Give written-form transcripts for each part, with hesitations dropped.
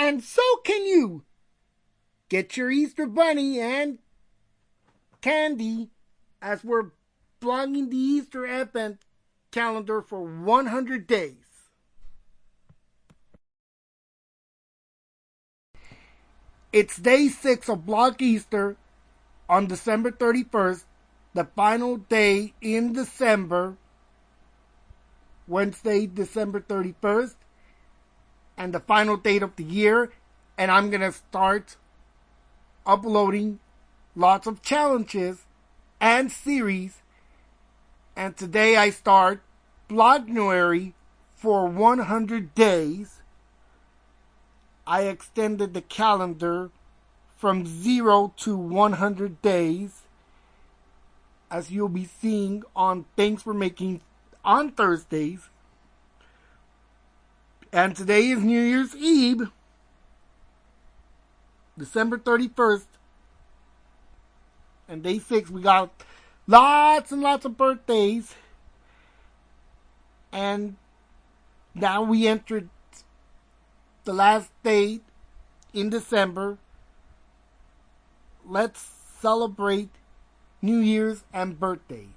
And so can you. Get your Easter bunny and candy as we're blogging the Easter Advent calendar for 100 days. It's day 6 of Blog Easter on December 31st, the final day in December, Wednesday, December 31st, and the final date of the year. And I'm going to start uploading lots of challenges and series. And today I start Blognuary for 100 days. I extended the calendar from 0 to 100 days, as you'll be seeing on Thanks for Making on Thursdays. And today is New Year's Eve, December 31st. And day 6, we got lots and lots of birthdays. And now we entered the last day in December. Let's celebrate New Year's and birthdays.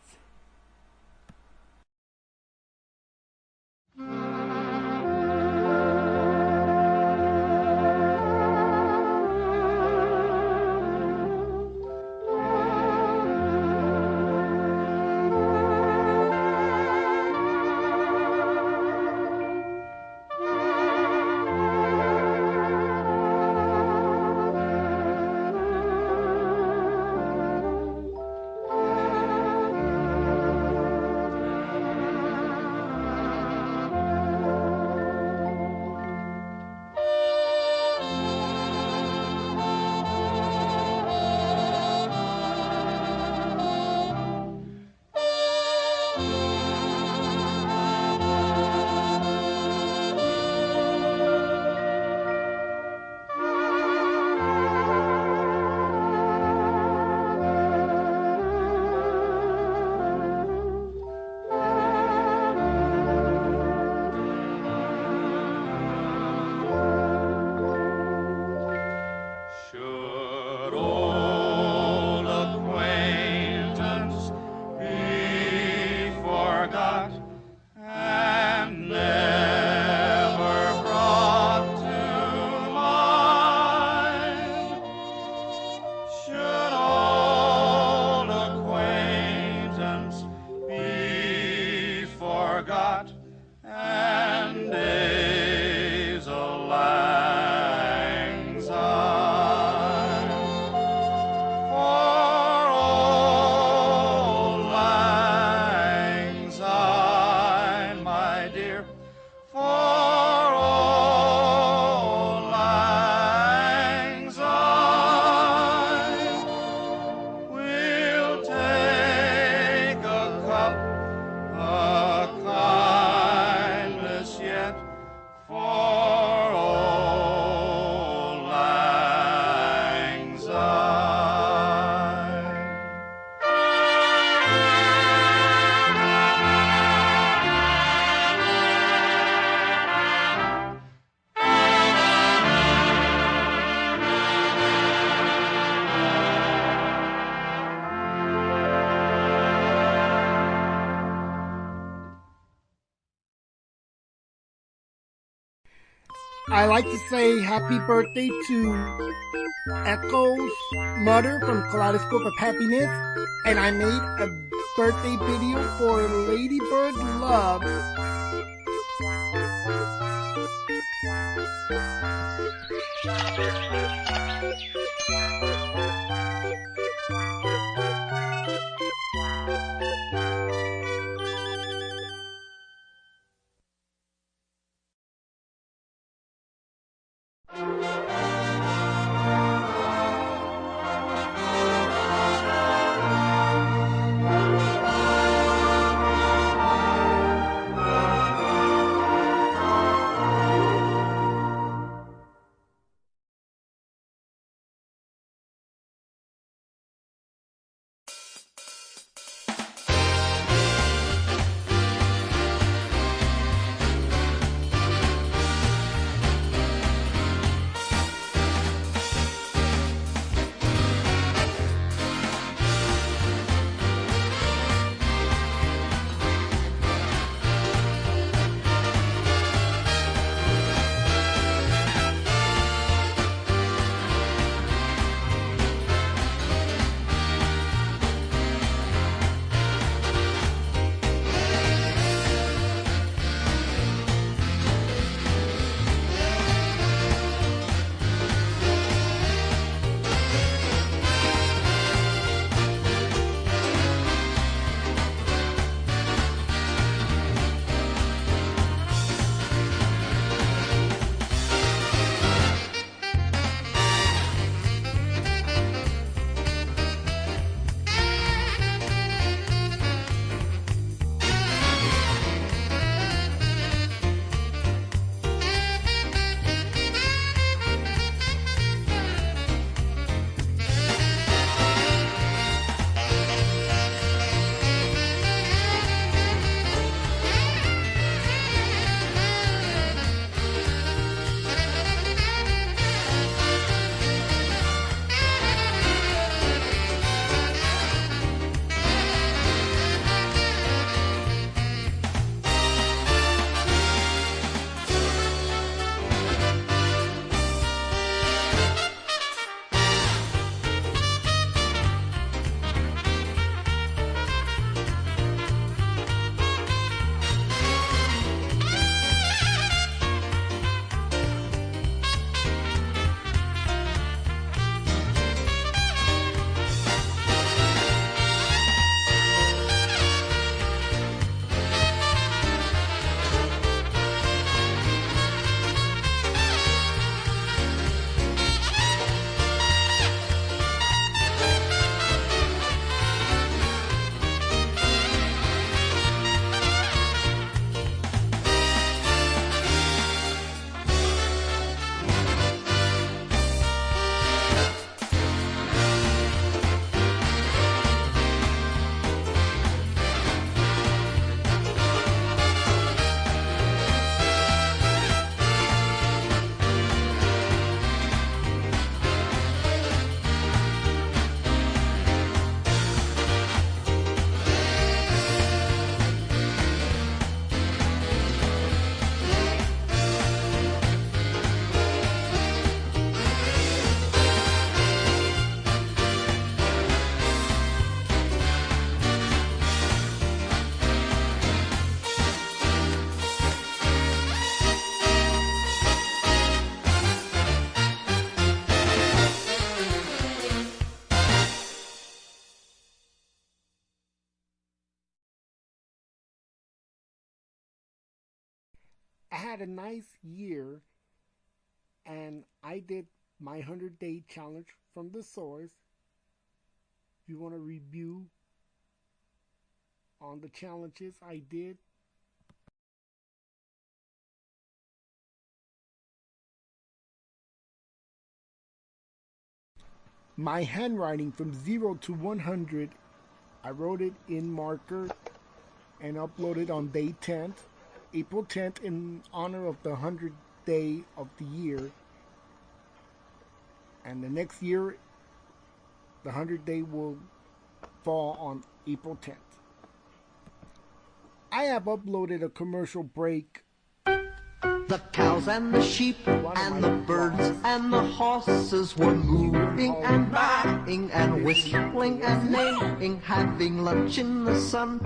I like to say happy birthday to Echo's mother from Kaleidoscope of Happiness. And I made a birthday video for Ladybird Love. had a nice year, and I did my 100-day challenge from the source. If you want to review on the challenges I did, my handwriting from 0 to 100, I wrote it in marker and uploaded on day 10th, April 10th, in honor of the 100th day of the year. And the next year, the 100th day will fall on April 10th. I have uploaded a commercial break. The cows and the sheep and the birds and the horses were moving and buying and whistling and neighing, having lunch in the sun,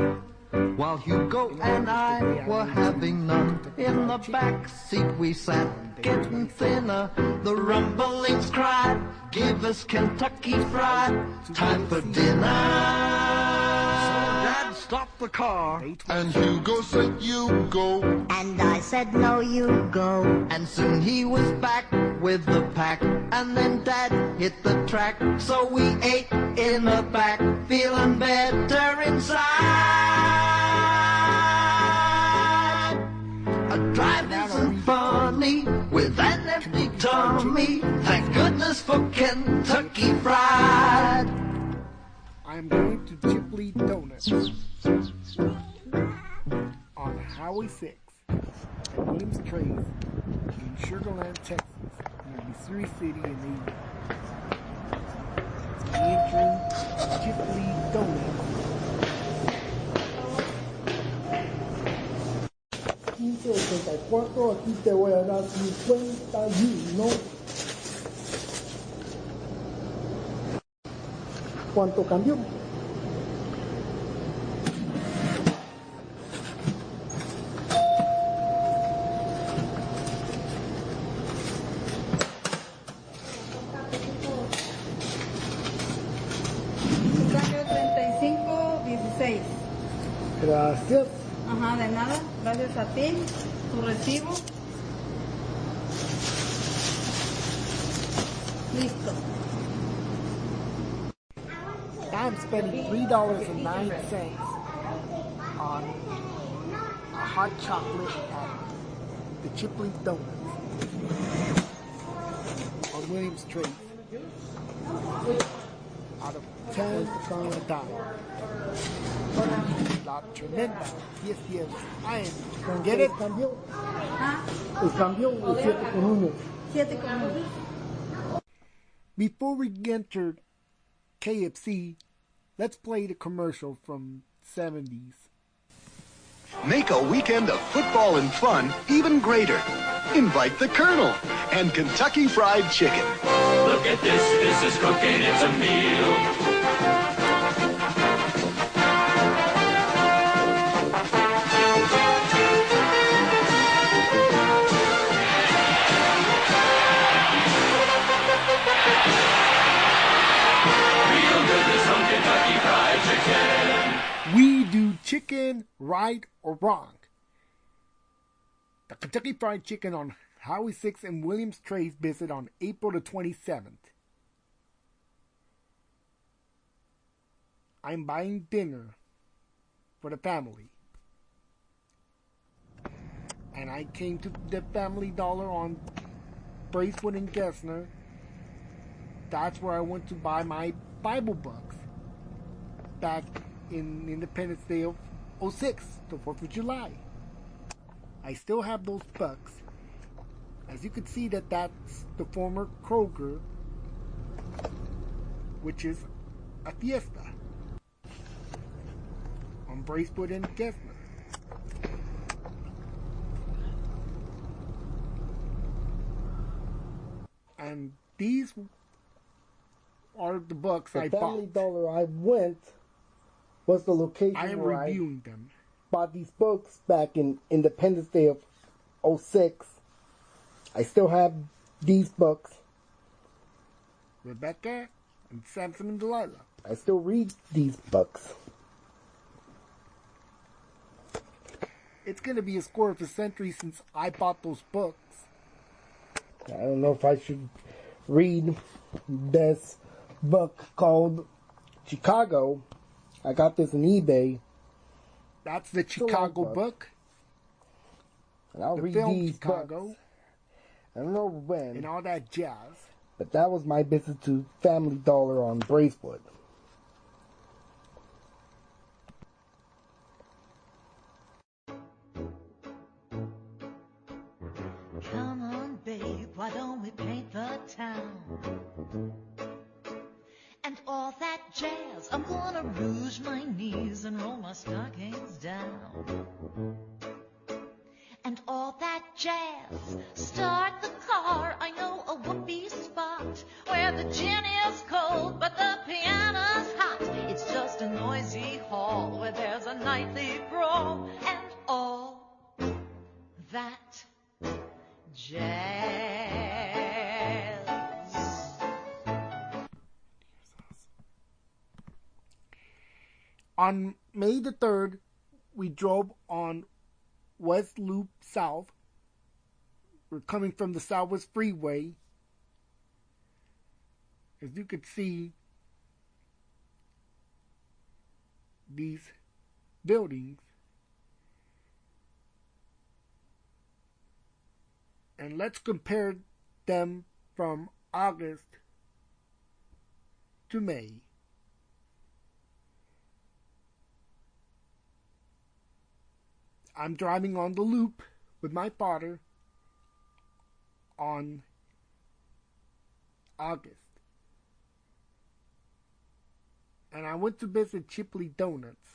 while Hugo and I were having none. In the back seat we sat, getting thinner. The rumblings cried, give us Kentucky Fried, time for dinner. Dad stopped the car, and Hugo said, you go. And I said, no, you go. And soon he was back with the pack, and then Dad hit the track. So we ate in the back, feeling better inside. A drive isn't funny with an empty tummy. Thank goodness for Kentucky Fried. I'm going to Chipley Donuts on Highway 6 at Williams Trace in Sugar Land, Texas, near Missouri City in the entering Chipley Donuts. 1584, aquí te voy a dar 51. ¿Cuánto cambió? Cambio 3516. Gracias. Ajá, de nada. Gracias a ti. Tu recibo. Listo. I'm spending $3.09 on a hot chocolate at the Chipley Donuts on Williams Trace. Out of 10 from a dollar. La tremenda. Yes, yes. I am. Get it? Ah, El cambio es 7 con 1. 7 con 1. Before we enter KFC, let's play the commercial from 70s. Make a weekend of football and fun even greater. Invite the Colonel and Kentucky Fried Chicken. Look at this is cooking, it's a meal. Real goodness from Kentucky Fried Chicken. We do chicken right or wrong. The Kentucky Fried Chicken on Highway 6 and Williams Trace visit on April the 27th. I'm buying dinner for the family. And I came to the Family Dollar on Bracewood and Gessner. That's where I went to buy my Bible books back in Independence Day of 06, the 4th of July. I still have those bucks. As you can see, that's the former Kroger, which is a Fiesta on Bracewood and Gessner. And these are the books I bought. The Family Dollar I went was the location I am where reviewing them. bought these books back in Independence Day of 06. I still have these books. Rebecca and Samson and Delilah. I still read these books. It's going to be a score of the century since I bought those books. I don't know if I should read this book called Chicago. I got this on eBay. That's the Chicago book. And I'll The read film these Chicago. books. I don't know when. And all that jazz. But that was my visit to Family Dollar on Bracewood. Come on, babe, why don't we paint the town? And all that jazz, I'm gonna rouge my knees and roll my stockings down. And all that jazz, start the car, I know a whoopee spot where the gin is cold but the piano's hot. It's just a noisy hall where there's a nightly brawl and all that jazz. On May the 3rd, we drove on West Loop South. We're coming from the Southwest Freeway. As you could see, these buildings. And let's compare them from August to May. I'm driving on the loop with my father on August. And I went to visit Chipley Donuts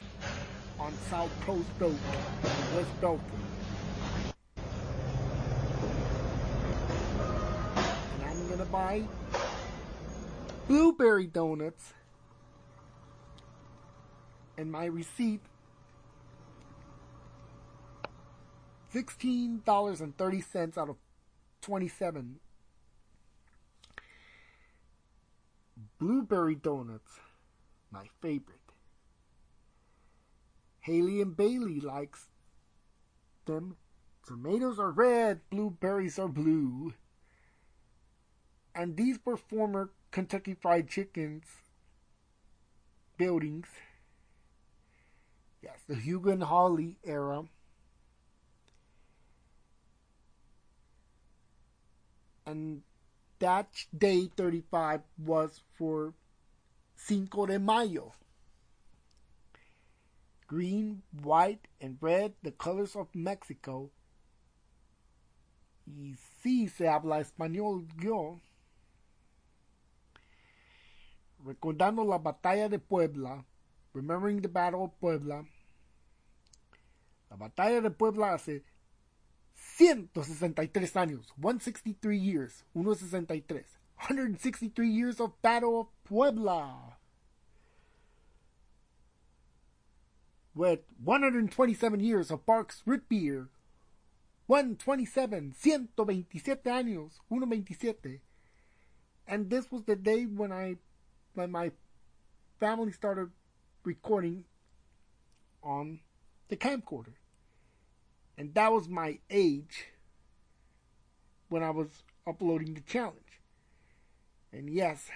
on South Post Road, West Belford. And I'm gonna buy blueberry donuts. And my receipt, $16.30 out of $27. Blueberry donuts, my favorite. Haley and Bailey likes them. Tomatoes are red, blueberries are blue. And these were former Kentucky Fried Chicken's buildings. Yes, the Hugo and Hawley era. And that day 35 was for Cinco de Mayo. Green, white, and red, the colors of Mexico. Y sí se habla español yo. Recordando la batalla de Puebla. Remembering the Battle of Puebla. La batalla de Puebla hace 163 años, 163 years, 163, 163 years of Battle of Puebla, with 127 years of Barks Root Beer, 127, 127 años, 127, and this was the day when my family started recording on the camcorder. And that was my age when I was uploading the challenge. And yes,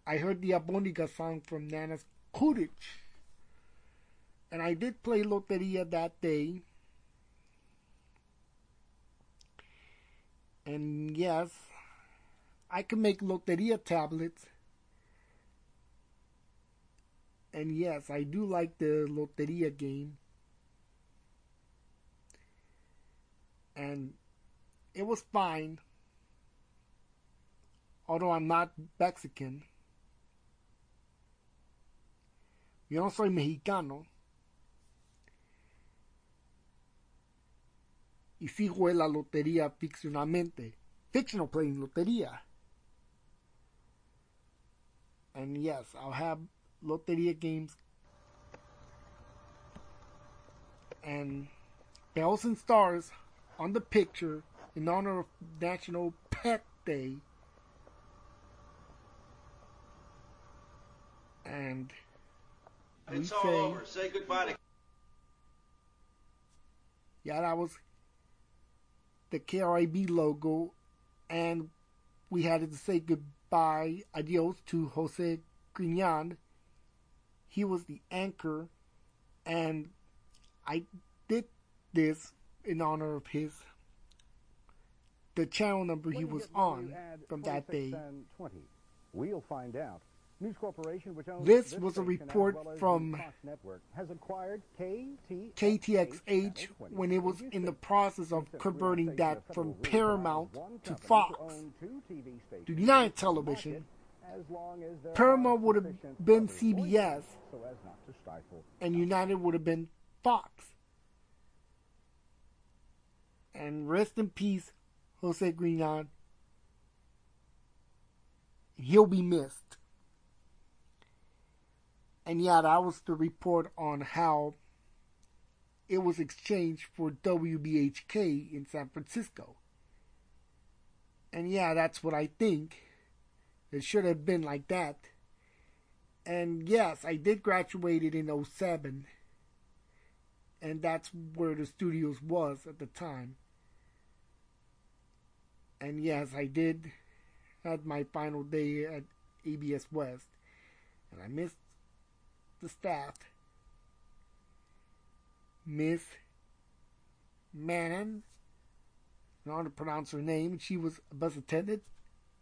I heard the Abondiga song from Nana's Courage. And I did play Loteria that day. And yes, I can make Loteria tablets. And yes, I do like the Loteria game. And it was fine, although I'm not Mexican. Yo no soy mexicano. Y sí jugué la lotería ficcionalmente. Fictional playing lotería. And yes, I'll have loteria games. And bells and stars on the picture in honor of National Pet Day. And it's all over. Say goodbye to Yeah, that was the KRIB logo, and we had to say goodbye, adios, to Jose Grignan. He was the anchor, and I did this in honor of the channel number he was on from that day. We'll find out. News Corporation, which owns this was a report from Network, has acquired KTXH when it was in the process of converting that from Paramount to Fox to United Television. Paramount would have been CBS, and United would have been Fox. And rest in peace, Jose Grignan. He'll be missed. And yeah, that was the report on how it was exchanged for WBHK in San Francisco. And yeah, that's what I think. It should have been like that. And yes, I did graduate in 07. And that's where the studios was at the time. And yes, I did have my final day at ABS West. And I missed the staff. Miss Mannon, I don't know how to pronounce her name. She was a bus attendant.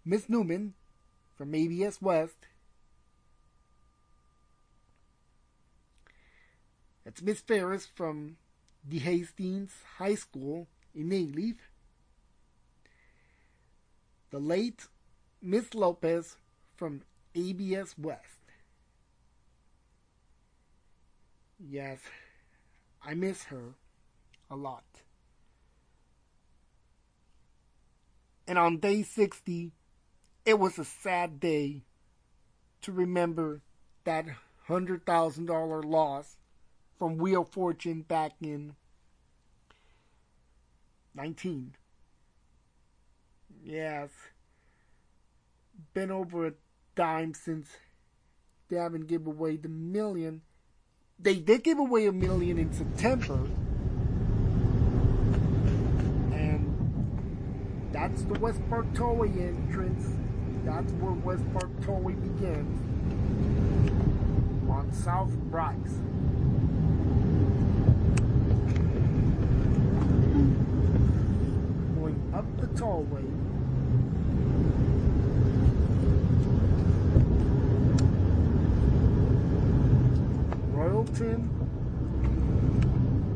Miss Newman from ABS West. That's Miss Ferris from the Hastings High School in Nayleaf. The late Miss Lopez from ABS West. Yes, I miss her a lot. And on day 60, it was a sad day to remember that $100,000 loss from Wheel of Fortune back in 19. Yes, been over a dime since they haven't given away the million. They did give away $1 million in September, and that's the West Park Tollway entrance. That's where West Park Tollway begins on South Bryce. Going up the tollway. Royalton,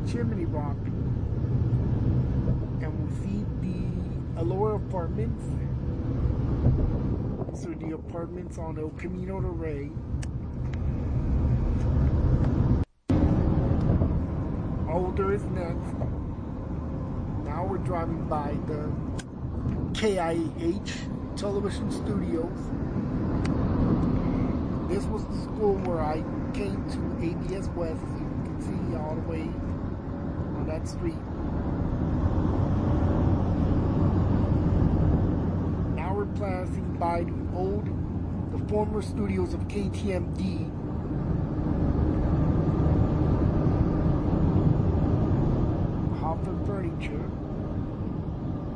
Chimney Rock, and we see the Allure Apartments. These are the apartments on El Camino del Rey. Older is next. Now we're driving by the KIH television studios. This was the school where I came to ABS West. You can see all the way on that street. Now we're passing by the former studios of KTMD. Hoffer Furniture.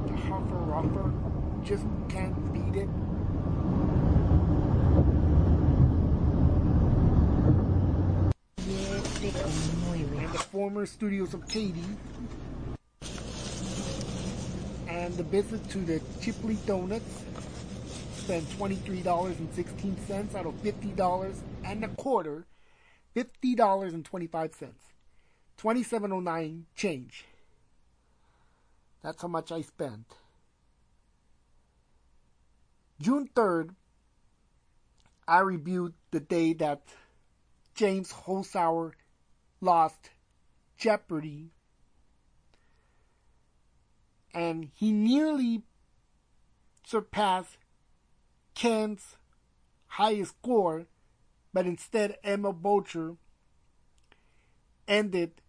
The Hoffer just can't beat it. And the former studios of Katie. And the visit to the Chipley Donuts. Spent $23.16 out of $50 and a quarter. $50.25. $27.09 change. That's how much I spent. June 3rd, I reviewed the day that James Holzhauer lost Jeopardy. And he nearly surpassed Ken's highest score, but instead Emma Bocher ended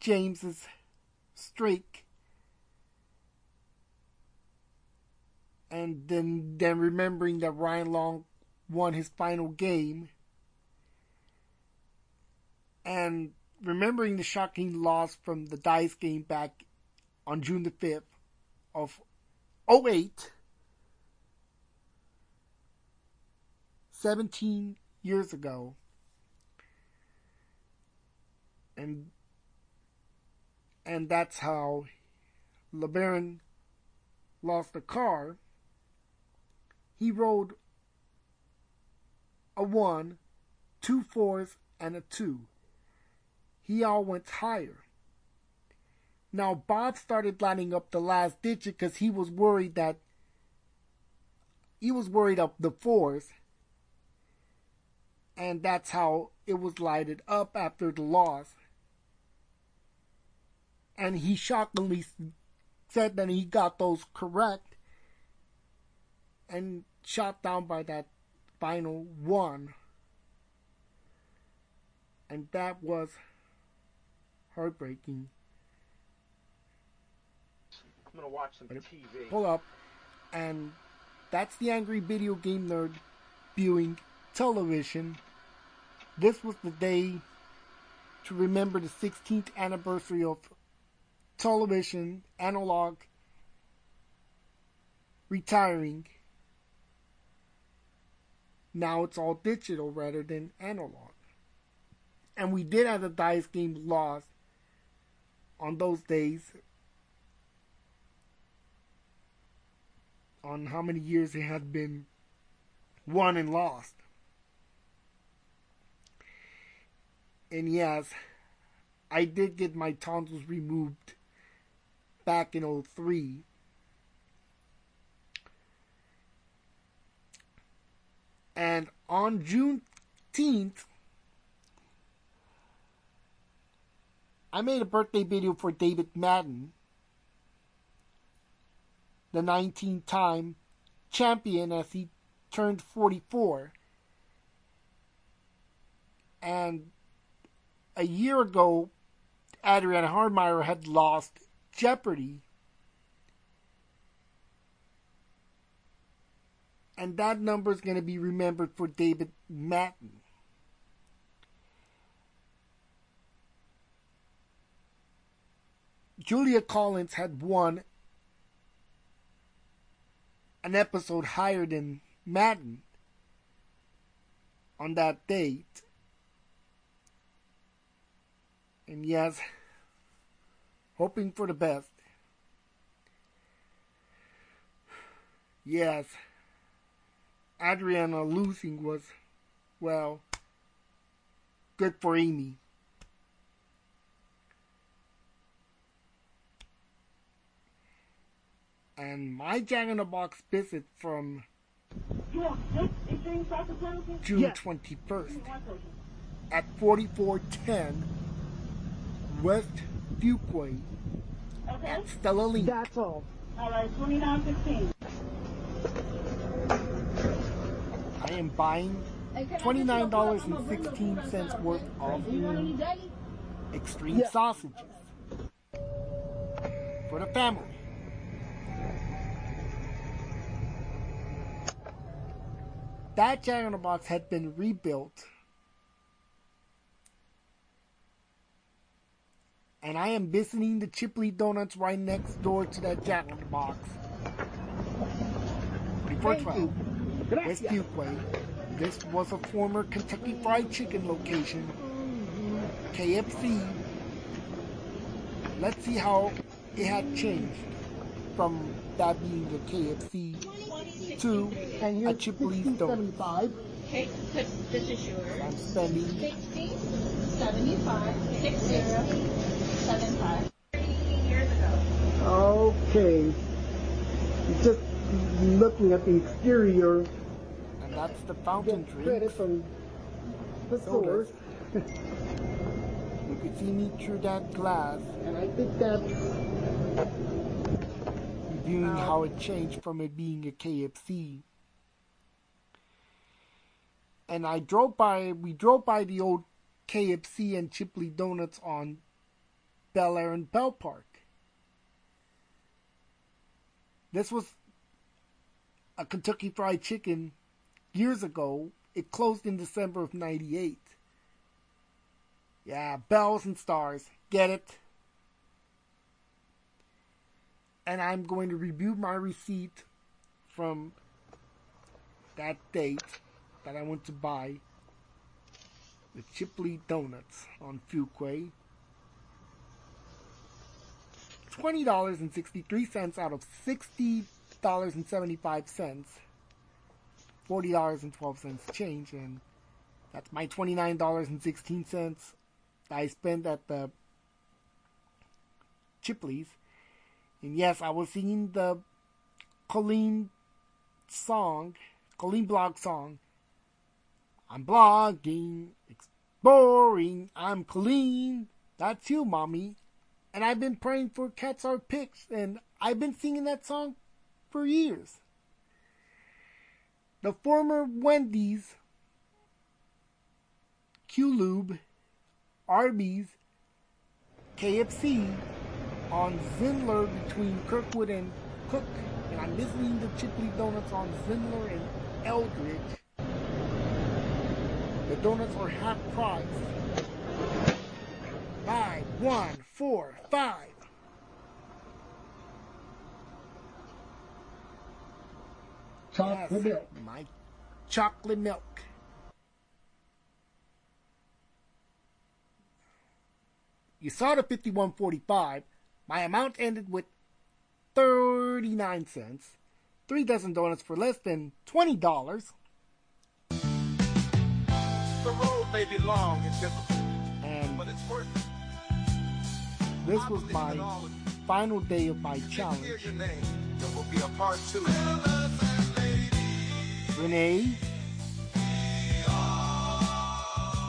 James's streak. And then remembering that Ryan Long won his final game. And remembering the shocking loss from the Dice game back on June the 5th of '08, 17 years ago. And that's how LeBaron lost a car. He rode a 1, 2 4s, and a 2. He all went higher. Now Bob started lining up the last digit because he was worried of the 4s. And that's how it was lighted up after the loss. And he shockingly said that he got those correct and shot down by that final 1. And that was heartbreaking. I'm gonna watch some TV. Pull up, and that's the Angry Video Game Nerd viewing television. This was the day to remember the 16th anniversary of television, analog, retiring. Now it's all digital rather than analog. And we did have a Dice game loss on those days. On how many years it had been won and lost. And yes, I did get my tonsils removed back in '03. And on Juneteenth, I made a birthday video for David Madden, the 19-time champion, as he turned 44. And a year ago, Adrian Hardmeyer had lost Jeopardy. And that number is going to be remembered for David Madden. Julia Collins had won an episode higher than Madden on that date. And yes, hoping for the best. Yes, Adriana losing was, well, good for Amy. And my Jack in the Box visit from June 21st at 4410 West Fuquay at Stella Link. That's all. Alright, 29.15. I am buying $29.16 worth of extreme sausages for the family. That Jack in the Box had been rebuilt, and I am visiting the Chipley Donuts right next door to that Jack in the Box. 4412 West Fuquay. This was a former Kentucky Fried Chicken location. KFC. Let's see how it had changed from that being a KFC to a Chipley's Donuts. Okay, this is yours. I'm spending 60, 75, 60, 75. 18 years ago. Okay. Just looking at the exterior. And that's the fountain Get drink. credit from the source. You can see me through that glass. And I think that's reviewing how it changed from it being a KFC. And we drove by the old KFC and Chipley Donuts on Bel Air and Bell Park. This was a Kentucky Fried Chicken years ago. It closed in December of '98. Yeah, bells and stars. Get it? And I'm going to review my receipt from that date that I went to buy the Chipley Donuts on Fuquay. $20.63 out of $60.75. $40.12 change, and that's my $29.16 I spent at the Chipley's. And yes, I was singing the Colleen blog song. I'm blogging, it's boring, I'm Colleen, that's you, mommy. And I've been praying for Cats Are Pigs, and I've been singing that song for years. The former Wendy's, Q-Lube, Arby's, KFC on Zindler between Kirkwood and Cook, and I'm visiting the Chipley Donuts on Zindler and Eldridge. The donuts are half price. Buy 1 for $5. Chocolate milk. My chocolate milk. You saw the 51.45. My amount ended with 39 cents. 3 dozen donuts for less than $20. The road may be long and difficult, And but it's worth it. this was my final day of my Hear challenge. your name. There will be a part 2. Renee.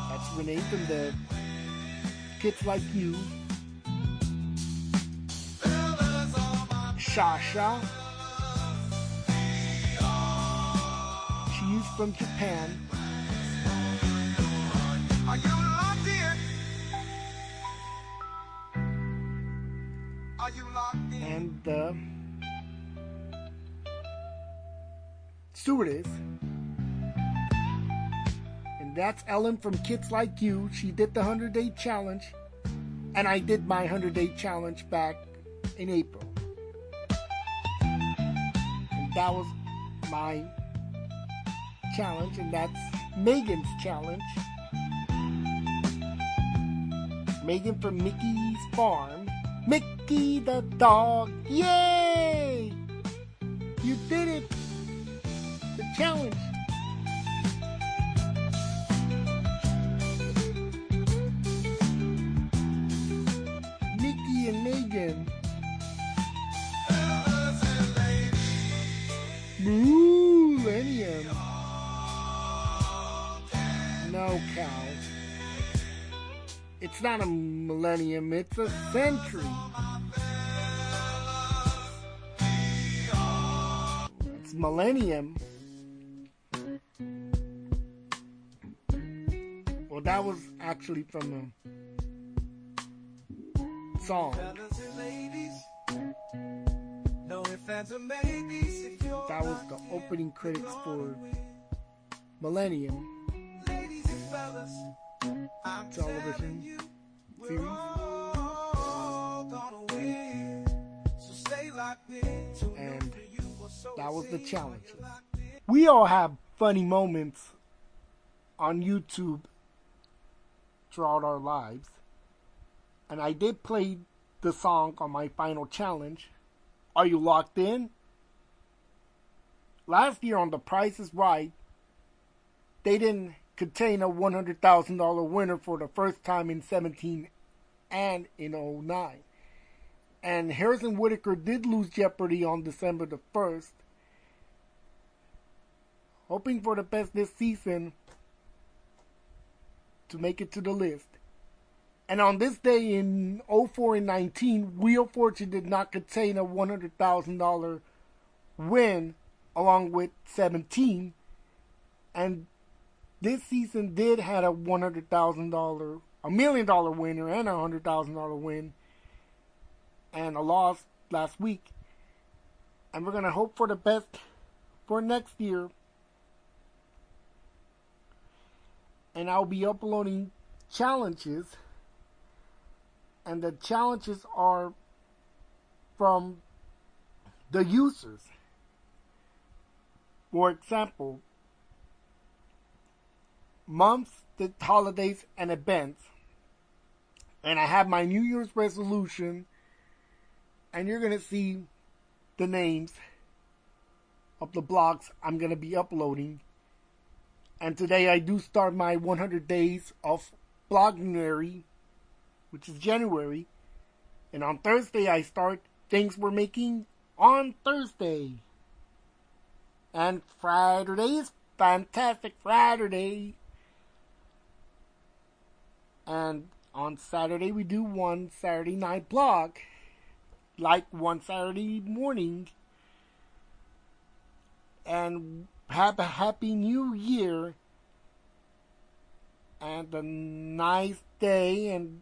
That's Renee from the Kids Like You. Shasha. She's from Japan. Are you locked in? Are you locked in? And the stewardess. And that's Ellen from Kids Like You. She did the 100-day challenge. And I did my 100-day challenge back in April. And that was my challenge. And that's Megan's challenge. Megan from Mickey's Farm. Mickey the dog. Yay! You did it! The challenge. Mickey and Megan. Millennium. No, cow. It's not a millennium, it's a century. It's millennium. Well, that was actually from a song. That was the opening credits for Millennium television series. And that was the challenge. We all have funny moments on YouTube throughout our lives. And I did play the song on my final challenge. Are you locked in? Last year on The Price is Right, they didn't contain a $100,000 winner for the first time in 17 and in 09. And Harrison Whitaker did lose Jeopardy on December the 1st. Hoping for the best this season to make it to the list. And on this day in 04 and 19, Wheel of Fortune did not contain a $100,000 win along with 17. And this season did have a $100,000, $1 million winner and a $100,000 win. And a loss last week. And we're going to hope for the best for next year. And I'll be uploading challenges And the challenges are from the users. For example, months, the holidays, and events. And I have my New Year's resolution, and you're going to see the names of the blogs I'm going to be uploading. And today I do start my 100 days of Bloganuary, which is January. And on Thursday I start things we're making on Thursday. And Friday is Fantastic Friday. And on Saturday we do one Saturday night blog, like one Saturday morning. And have a happy new year and a nice day in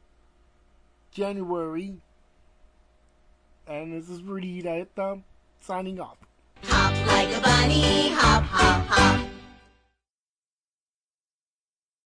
January. And this is Reed signing off. Hop like a bunny.